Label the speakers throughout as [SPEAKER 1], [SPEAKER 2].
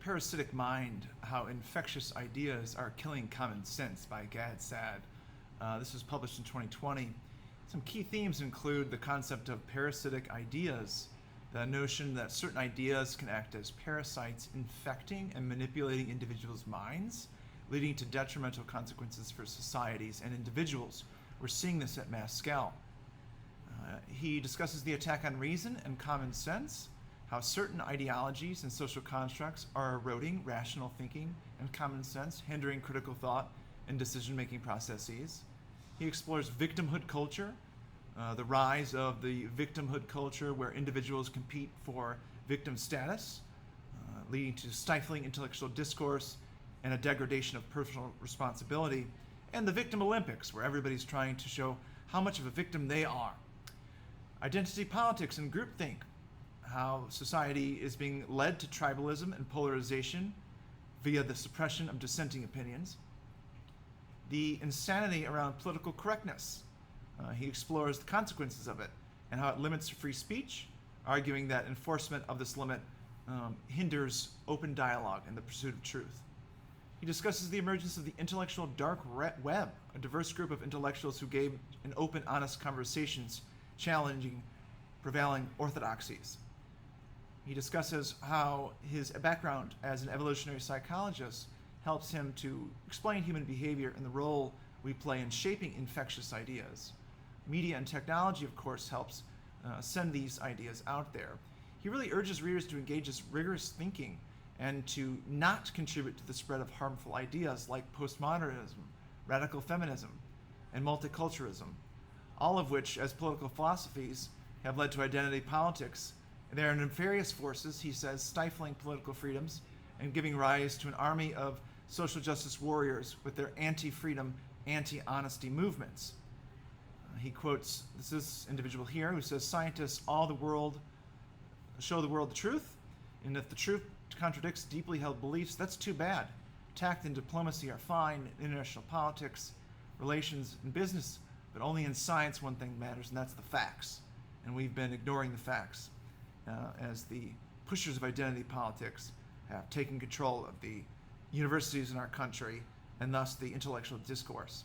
[SPEAKER 1] Parasitic Mind, How Infectious Ideas Are Killing Common Sense by Saad. This was published in 2020. Some key themes include the concept of parasitic ideas, the notion that certain ideas can act as parasites, infecting and manipulating individuals' minds, leading to detrimental consequences for societies and individuals. We're seeing this at mass scale. He discusses the attack on reason and common sense, how certain ideologies and social constructs are eroding rational thinking and common sense, hindering critical thought and decision-making processes. He explores victimhood culture, the rise of the victimhood culture where individuals compete for victim status, leading to stifling intellectual discourse and a degradation of personal responsibility, and the victim Olympics, where everybody's trying to show how much of a victim they are. Identity politics and groupthink, how society is being led to tribalism and polarization via the suppression of dissenting opinions. The insanity around political correctness. He explores the consequences of it and how it limits free speech, arguing that enforcement of this limit hinders open dialogue and the pursuit of truth. He discusses the emergence of the intellectual dark web, a diverse group of intellectuals who gave an open, honest conversations challenging prevailing orthodoxies. He discusses how his background as an evolutionary psychologist helps him to explain human behavior and the role we play in shaping infectious ideas. Media and technology, of course, helps send these ideas out there. He really urges readers to engage in rigorous thinking and to not contribute to the spread of harmful ideas like postmodernism, radical feminism, and multiculturalism, all of which, as political philosophies, have led to identity politics. They are nefarious forces, he says, stifling political freedoms and giving rise to an army of social justice warriors with their anti-freedom, anti-honesty movements. He quotes this individual here who says, scientists show the world the truth, and if the truth contradicts deeply held beliefs, that's too bad. Tact and diplomacy are fine in international politics, relations, and business, but only in science one thing matters, and that's the facts. And we've been ignoring the facts as the pushers of identity politics have taken control of the universities in our country and thus the intellectual discourse.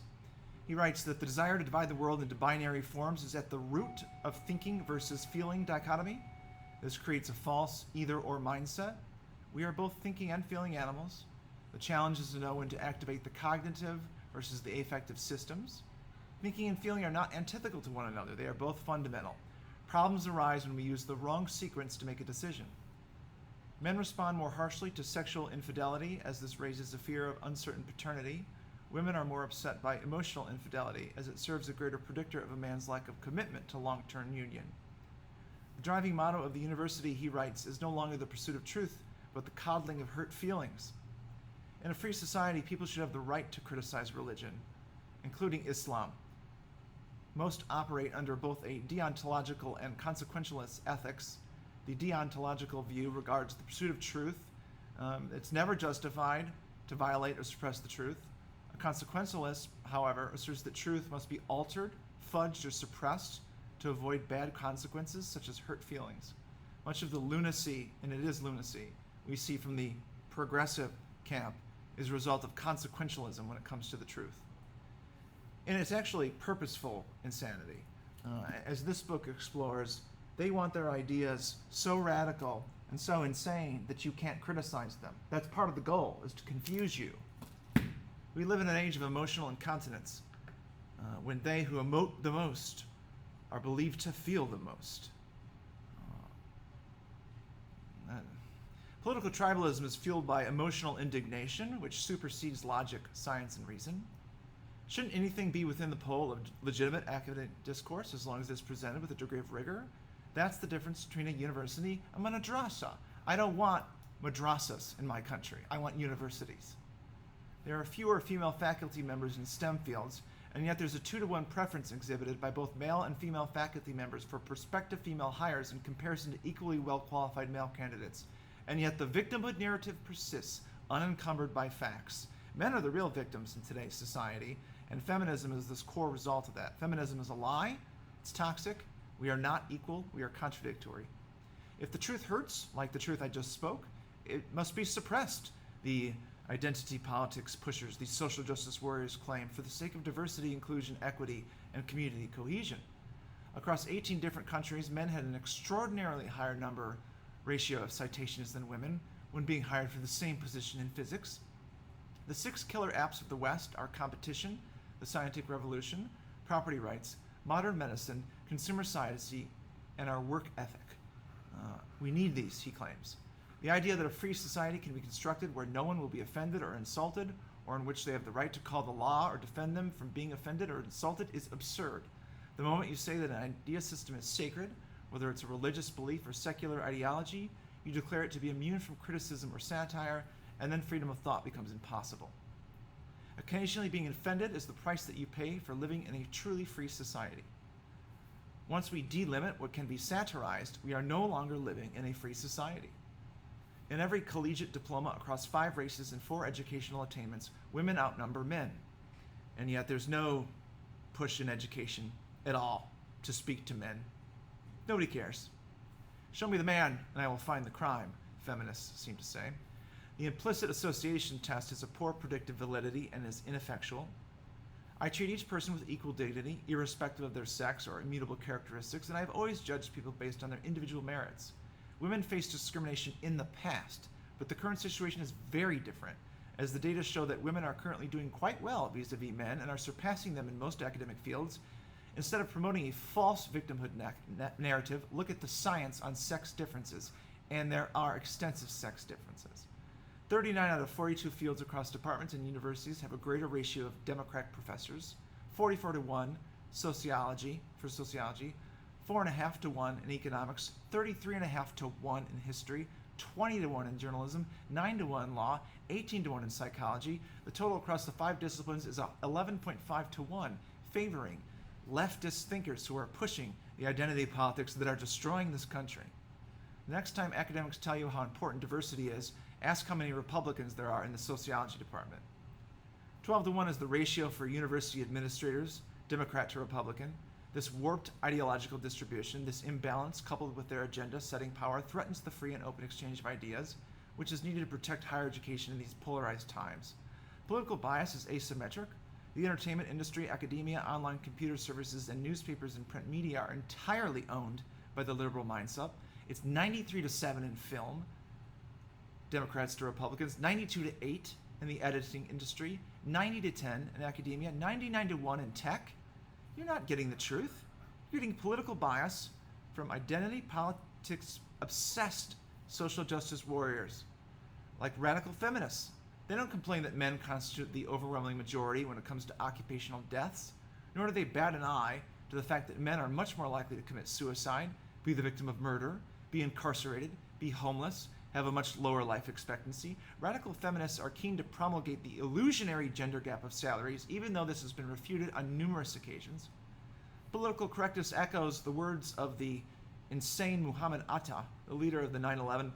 [SPEAKER 1] He writes that the desire to divide the world into binary forms is at the root of thinking versus feeling dichotomy. This creates a false either-or mindset. We are both thinking and feeling animals. The challenge is to know when to activate the cognitive versus the affective systems. Thinking and feeling are not antithetical to one another. They are both fundamental. Problems arise when we use the wrong sequence to make a decision. Men respond more harshly to sexual infidelity as this raises a fear of uncertain paternity. Women are more upset by emotional infidelity as it serves a greater predictor of a man's lack of commitment to long-term union. The driving motto of the university, he writes, is no longer the pursuit of truth, but the coddling of hurt feelings. In a free society, people should have the right to criticize religion, including Islam. Most operate under both a deontological and consequentialist ethics. The deontological view regards the pursuit of truth. It's never justified to violate or suppress the truth. A consequentialist, however, asserts that truth must be altered, fudged, or suppressed to avoid bad consequences such as hurt feelings. Much of the lunacy, and it is lunacy, we see from the progressive camp is a result of consequentialism when it comes to the truth. And it's actually purposeful insanity. As this book explores, they want their ideas so radical and so insane that you can't criticize them. That's part of the goal, is to confuse you. We live in an age of emotional incontinence, when they who emote the most are believed to feel the most. Political tribalism is fueled by emotional indignation, which supersedes logic, science, and reason. Shouldn't anything be within the pole of legitimate academic discourse as long as it's presented with a degree of rigor? That's the difference between a university and a madrasa. I don't want madrasas in my country. I want universities. There are fewer female faculty members in STEM fields, and yet there's a 2-to-1 preference exhibited by both male and female faculty members for prospective female hires in comparison to equally well-qualified male candidates. And yet the victimhood narrative persists, unencumbered by facts. Men are the real victims in today's society, and feminism is this core result of that. Feminism is a lie, it's toxic, we are not equal, we are contradictory. If the truth hurts, like the truth I just spoke, it must be suppressed. The identity politics pushers, the social justice warriors claim, for the sake of diversity, inclusion, equity, and community cohesion. Across 18 different countries, men had an extraordinarily higher number ratio of citations than women when being hired for the same position in physics. The 6 killer apps of the West are competition, the scientific revolution, property rights, modern medicine, consumer science, and our work ethic. We need these, he claims. The idea that a free society can be constructed where no one will be offended or insulted, or in which they have the right to call the law or defend them from being offended or insulted, is absurd. The moment you say that an idea system is sacred, whether it's a religious belief or secular ideology, you declare it to be immune from criticism or satire, and then freedom of thought becomes impossible. Occasionally being offended is the price that you pay for living in a truly free society. Once we delimit what can be satirized, we are no longer living in a free society. In every collegiate diploma across 5 races and 4 educational attainments, women outnumber men. And yet there's no push in education at all to speak to men. Nobody cares. Show me the man and I will find the crime, feminists seem to say. The implicit association test has a poor predictive validity and is ineffectual. I treat each person with equal dignity, irrespective of their sex or immutable characteristics, and I've always judged people based on their individual merits. Women faced discrimination in the past, but the current situation is very different, as the data show that women are currently doing quite well vis-a-vis men and are surpassing them in most academic fields. Instead of promoting a false victimhood narrative, look at the science on sex differences, and there are extensive sex differences. 39 out of 42 fields across departments and universities have a greater ratio of Democratic professors, 44 to 1 sociology, 4.5 to 1 in economics, 33.5 to 1 in history, 20 to 1 in journalism, 9 to 1 in law, 18 to 1 in psychology. The total across the 5 disciplines is 11.5 to 1, favoring leftist thinkers who are pushing the identity politics that are destroying this country. The next time academics tell you how important diversity is, ask how many Republicans there are in the sociology department. 12 to 1 is the ratio for university administrators, Democrat to Republican. This warped ideological distribution, this imbalance coupled with their agenda setting power, threatens the free and open exchange of ideas, which is needed to protect higher education in these polarized times. Political bias is asymmetric. The entertainment industry, academia, online computer services, and newspapers and print media are entirely owned by the liberal mindset. It's 93 to 7 in film, Democrats to Republicans, 92 to 8 in the editing industry, 90 to 10 in academia, 99 to 1 in tech. You're not getting the truth. You're getting political bias from identity politics obsessed social justice warriors like radical feminists. They don't complain that men constitute the overwhelming majority when it comes to occupational deaths, nor do they bat an eye to the fact that men are much more likely to commit suicide, be the victim of murder, be incarcerated, be homeless, have a much lower life expectancy. Radical feminists are keen to promulgate the illusionary gender gap of salaries, even though this has been refuted on numerous occasions. Political correctness echoes the words of the insane Muhammad Atta, the leader of the 9/11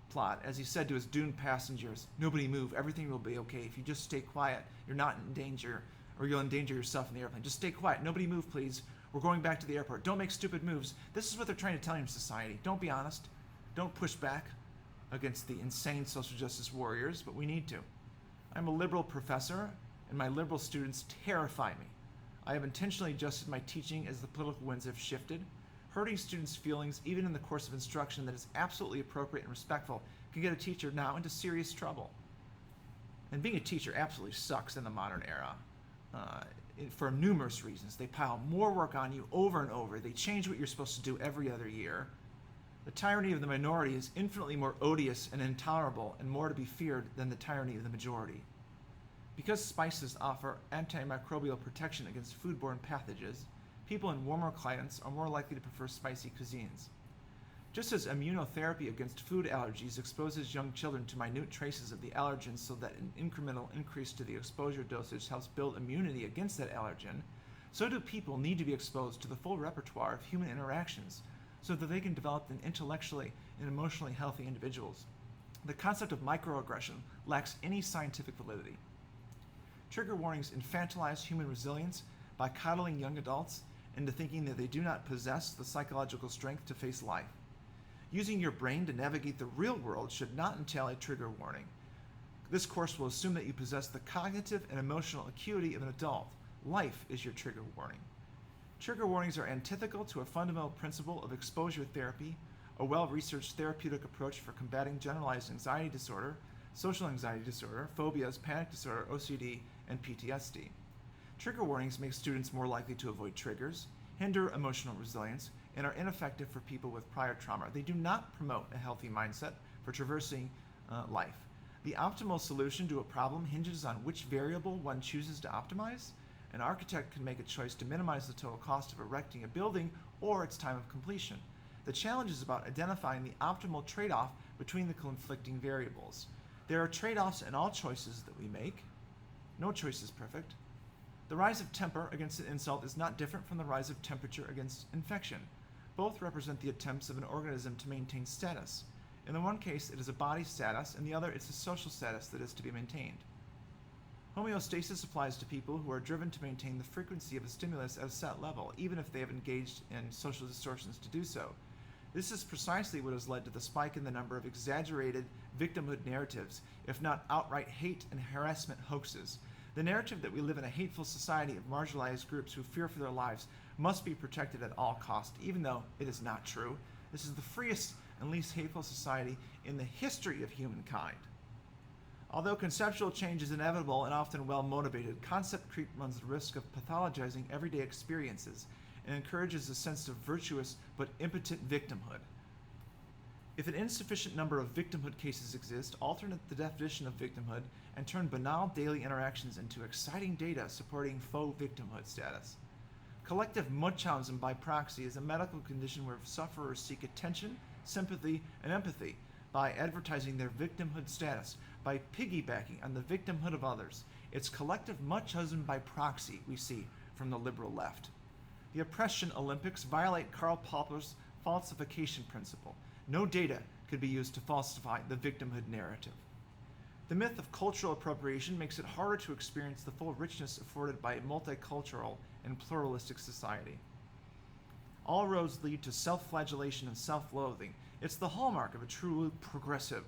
[SPEAKER 1] plot, as he said to his doomed passengers, "Nobody move, everything will be okay. If you just stay quiet, you're not in danger, or you'll endanger yourself in the airplane. Just stay quiet, nobody move, please. We're going back to the airport. Don't make stupid moves." This is what they're trying to tell you in society. Don't be honest. Don't push back against the insane social justice warriors, but we need to. I'm a liberal professor, and my liberal students terrify me. I have intentionally adjusted my teaching as the political winds have shifted. Hurting students' feelings, even in the course of instruction that is absolutely appropriate and respectful, can get a teacher now into serious trouble. And being a teacher absolutely sucks in the modern era, for numerous reasons. They pile more work on you over and over. They change what you're supposed to do every other year. The tyranny of the minority is infinitely more odious and intolerable and more to be feared than the tyranny of the majority. Because spices offer antimicrobial protection against foodborne pathogens, people in warmer climates are more likely to prefer spicy cuisines. Just as immunotherapy against food allergies exposes young children to minute traces of the allergen so that an incremental increase to the exposure dosage helps build immunity against that allergen, so do people need to be exposed to the full repertoire of human interactions so that they can develop an intellectually and emotionally healthy individuals. The concept of microaggression lacks any scientific validity. Trigger warnings infantilize human resilience by coddling young adults into thinking that they do not possess the psychological strength to face life. Using your brain to navigate the real world should not entail a trigger warning. This course will assume that you possess the cognitive and emotional acuity of an adult. Life is your trigger warning. Trigger warnings are antithetical to a fundamental principle of exposure therapy, a well-researched therapeutic approach for combating generalized anxiety disorder, social anxiety disorder, phobias, panic disorder, OCD, and PTSD. Trigger warnings make students more likely to avoid triggers, hinder emotional resilience, and are ineffective for people with prior trauma. They do not promote a healthy mindset for traversing life. The optimal solution to a problem hinges on which variable one chooses to optimize. An architect can make a choice to minimize the total cost of erecting a building or its time of completion. The challenge is about identifying the optimal trade-off between the conflicting variables. There are trade-offs in all choices that we make. No choice is perfect. The rise of temper against an insult is not different from the rise of temperature against infection. Both represent the attempts of an organism to maintain status. In the one case, it is a body status, in the other, it's a social status that is to be maintained. Homeostasis applies to people who are driven to maintain the frequency of a stimulus at a set level, even if they have engaged in social distortions to do so. This is precisely what has led to the spike in the number of exaggerated victimhood narratives, if not outright hate and harassment hoaxes. The narrative that we live in a hateful society of marginalized groups who fear for their lives must be protected at all costs, even though it is not true. This is the freest and least hateful society in the history of humankind. Although conceptual change is inevitable and often well-motivated, concept creep runs the risk of pathologizing everyday experiences and encourages a sense of virtuous but impotent victimhood. If an insufficient number of victimhood cases exist, alternate the definition of victimhood and turn banal daily interactions into exciting data supporting faux victimhood status. Collective Munchausen by proxy is a medical condition where sufferers seek attention, sympathy, and empathy by advertising their victimhood status, by piggybacking on the victimhood of others. It's collective Munchausen by proxy we see from the liberal left. The oppression Olympics violate Karl Popper's falsification principle. No data could be used to falsify the victimhood narrative. The myth of cultural appropriation makes it harder to experience the full richness afforded by a multicultural and pluralistic society. All roads lead to self-flagellation and self-loathing. It's the hallmark of a truly progressive.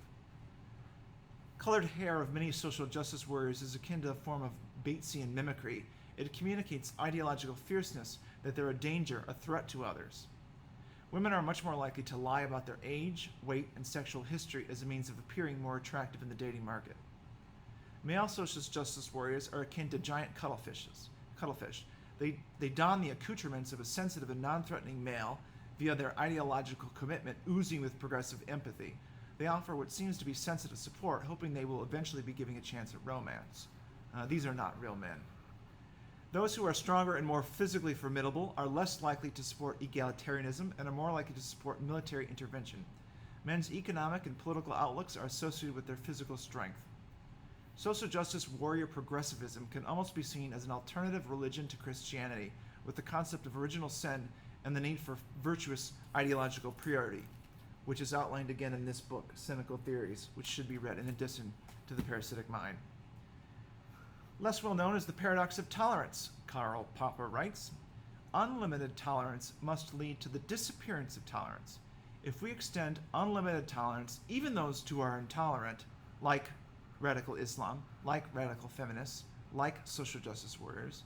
[SPEAKER 1] Colored hair of many social justice warriors is akin to a form of Batesian mimicry. It communicates ideological fierceness, that they're a danger, a threat to others. Women are much more likely to lie about their age, weight, and sexual history as a means of appearing more attractive in the dating market. Male social justice warriors are akin to giant cuttlefish. They don the accoutrements of a sensitive and non-threatening male via their ideological commitment oozing with progressive empathy. They offer what seems to be sensitive support, hoping they will eventually be giving a chance at romance. These are not real men. Those who are stronger and more physically formidable are less likely to support egalitarianism and are more likely to support military intervention. Men's economic and political outlooks are associated with their physical strength. Social justice warrior progressivism can almost be seen as an alternative religion to Christianity, with the concept of original sin and the need for virtuous ideological priority, which is outlined again in this book, Cynical Theories, which should be read in addition to The Parasitic Mind. Less well known is the paradox of tolerance. Karl Popper writes, unlimited tolerance must lead to the disappearance of tolerance. If we extend unlimited tolerance, even those who are intolerant, like radical Islam, like radical feminists, like social justice warriors,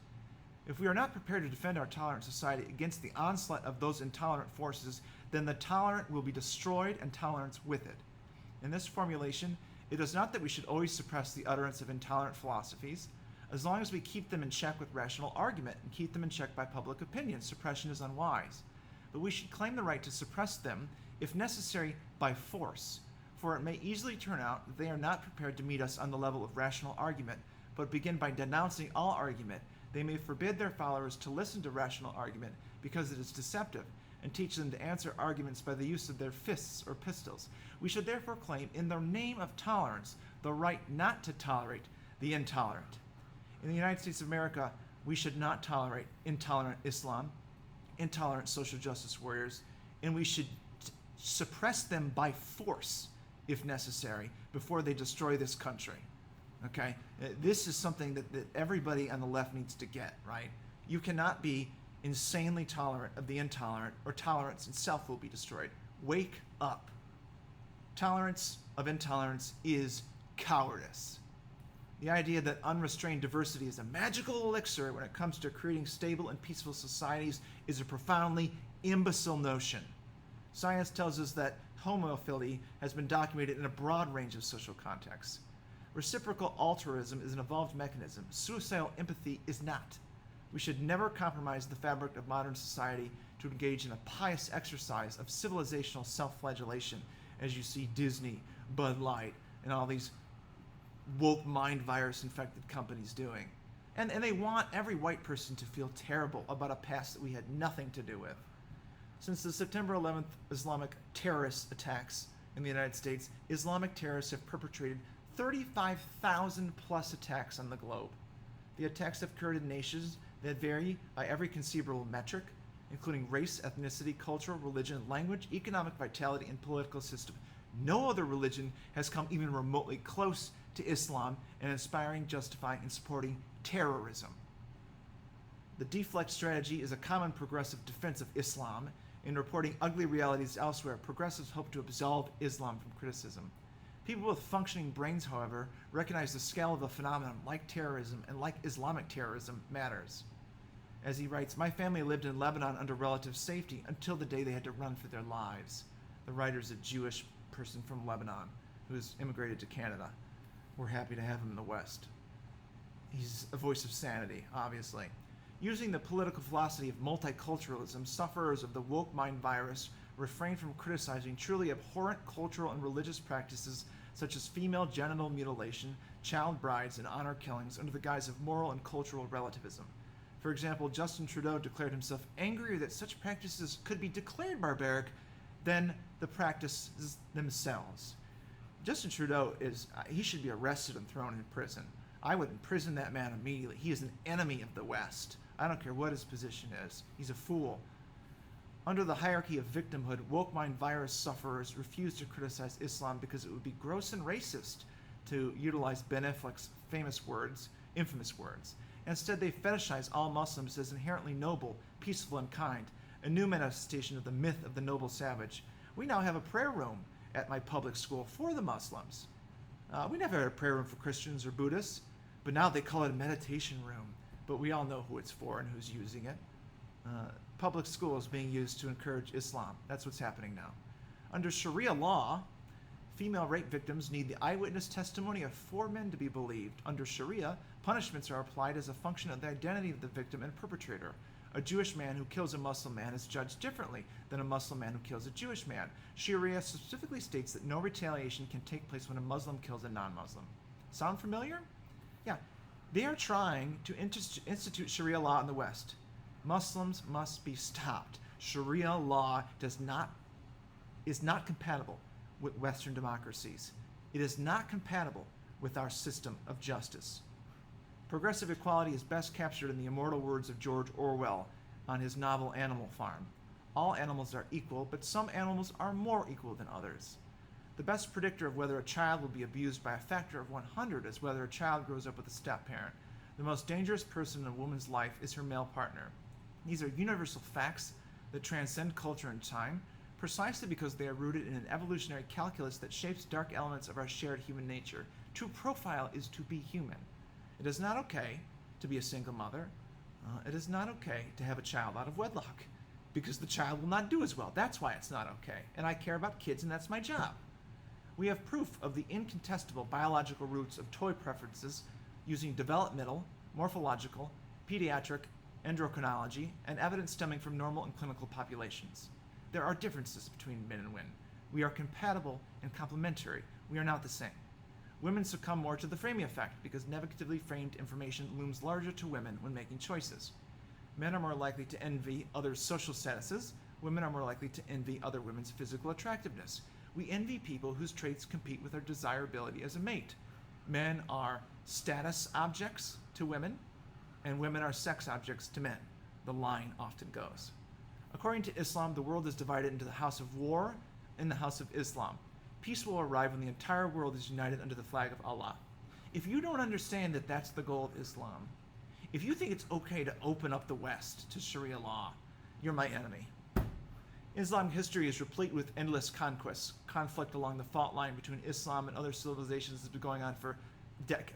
[SPEAKER 1] if we are not prepared to defend our tolerant society against the onslaught of those intolerant forces, then the tolerant will be destroyed and tolerance with it. In this formulation, it is not that we should always suppress the utterance of intolerant philosophies. As long as we keep them in check with rational argument and keep them in check by public opinion, suppression is unwise. But we should claim the right to suppress them, if necessary, by force, for it may easily turn out that they are not prepared to meet us on the level of rational argument, but begin by denouncing all argument. They may forbid their followers to listen to rational argument because it is deceptive, and teach them to answer arguments by the use of their fists or pistols. We should therefore claim, in the name of tolerance, the right not to tolerate the intolerant. In the United States of America, we should not tolerate intolerant Islam, intolerant social justice warriors, and we should suppress them by force, if necessary, before they destroy this country. Okay? This is something that everybody on the left needs to get, right? You cannot be insanely tolerant of the intolerant, or tolerance itself will be destroyed. Wake up. Tolerance of intolerance is cowardice. The idea that unrestrained diversity is a magical elixir when it comes to creating stable and peaceful societies is a profoundly imbecile notion. Science tells us that homophily has been documented in a broad range of social contexts. Reciprocal altruism is an evolved mechanism. Suicidal empathy is not. We should never compromise the fabric of modern society to engage in a pious exercise of civilizational self-flagellation, as you see Disney, Bud Light, and all these woke mind virus infected companies doing. And they want every white person to feel terrible about a past that we had nothing to do with. Since the September 11th Islamic terrorist attacks in the United States, Islamic terrorists have perpetrated 35,000 plus attacks on the globe. The attacks have occurred in nations that vary by every conceivable metric, including race, ethnicity, cultural, religion, language, economic vitality, and political system. No other religion has come even remotely close to Islam in inspiring, justifying, and supporting terrorism. The deflect strategy is a common progressive defense of Islam. In reporting ugly realities elsewhere, progressives hope to absolve Islam from criticism. People with functioning brains, however, recognize the scale of a phenomenon like terrorism and like Islamic terrorism matters. As he writes, "My family lived in Lebanon under relative safety until the day they had to run for their lives." The writer is a Jewish person from Lebanon who has immigrated to Canada. We're happy to have him in the West. He's a voice of sanity, obviously. Using the political philosophy of multiculturalism, sufferers of the woke mind virus refrain from criticizing truly abhorrent cultural and religious practices such as female genital mutilation, child brides, and honor killings under the guise of moral and cultural relativism. For example, Justin Trudeau declared himself angrier that such practices could be declared barbaric than the practices themselves. Justin Trudeau he should be arrested and thrown in prison. I would imprison that man immediately. He is an enemy of the West. I don't care what his position is. He's a fool. Under the hierarchy of victimhood, woke mind virus sufferers refuse to criticize Islam because it would be gross and racist to utilize Ben Affleck's infamous words. Instead, they fetishize all Muslims as inherently noble, peaceful, and kind, a new manifestation of the myth of the noble savage. We now have a prayer room at my public school for the Muslims. We never had a prayer room for Christians or Buddhists, but now they call it a meditation room. But we all know who it's for and who's using it. Public school is being used to encourage Islam. That's what's happening now. Under Sharia law, female rape victims need the eyewitness testimony of 4 men to be believed. Under Sharia, punishments are applied as a function of the identity of the victim and perpetrator. A Jewish man who kills a Muslim man is judged differently than a Muslim man who kills a Jewish man. Sharia specifically states that no retaliation can take place when a Muslim kills a non-Muslim. Sound familiar? Yeah. They are trying to institute Sharia law in the West. Muslims must be stopped. Sharia law is not compatible with Western democracies. It is not compatible with our system of justice. Progressive equality is best captured in the immortal words of George Orwell on his novel Animal Farm. All animals are equal, but some animals are more equal than others. The best predictor of whether a child will be abused by a factor of 100 is whether a child grows up with a step-parent. The most dangerous person in a woman's life is her male partner. These are universal facts that transcend culture and time, precisely because they are rooted in an evolutionary calculus that shapes dark elements of our shared human nature. To profile is to be human. It is not okay to be a single mother. It is not okay to have a child out of wedlock, because the child will not do as well. That's why it's not okay. And I care about kids, and that's my job. We have proof of the incontestable biological roots of toy preferences using developmental, morphological, pediatric, endocrinology, and evidence stemming from normal and clinical populations. There are differences between men and women. We are compatible and complementary. We are not the same. Women succumb more to the framing effect because negatively framed information looms larger to women when making choices. Men are more likely to envy others' social statuses. Women are more likely to envy other women's physical attractiveness. We envy people whose traits compete with our desirability as a mate. Men are status objects to women, and women are sex objects to men. The line often goes. According to Islam, the world is divided into the house of war and the house of Islam. Peace will arrive when the entire world is united under the flag of Allah. If you don't understand that that's the goal of Islam, if you think it's okay to open up the West to Sharia law, you're my enemy. Islamic history is replete with endless conquests. Conflict along the fault line between Islam and other civilizations has been going on for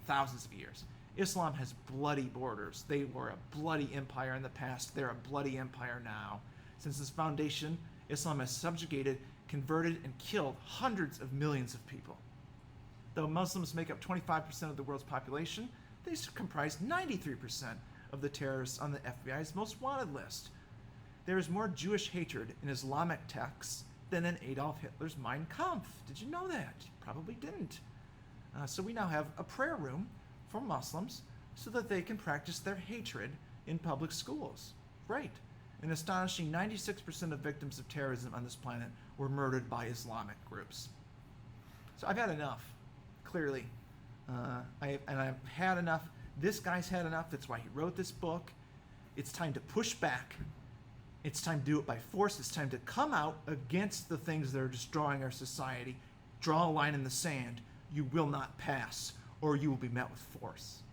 [SPEAKER 1] thousands of years. Islam has bloody borders. They were a bloody empire in the past. They're a bloody empire now. Since its foundation, Islam has subjugated, converted, and killed hundreds of millions of people. Though Muslims make up 25% of the world's population, they comprise 93% of the terrorists on the FBI's most wanted list. There is more Jewish hatred in Islamic texts than in Adolf Hitler's Mein Kampf. Did you know that? You probably didn't. So we now have a prayer room for Muslims so that they can practice their hatred in public schools. Great. An astonishing 96% of victims of terrorism on this planet were murdered by Islamic groups. So I've had enough, clearly. I've had enough. This guy's had enough. That's why he wrote this book. It's time to push back. It's time to do it by force. It's time to come out against the things that are destroying our society. Draw a line in the sand. You will not pass, or you will be met with force.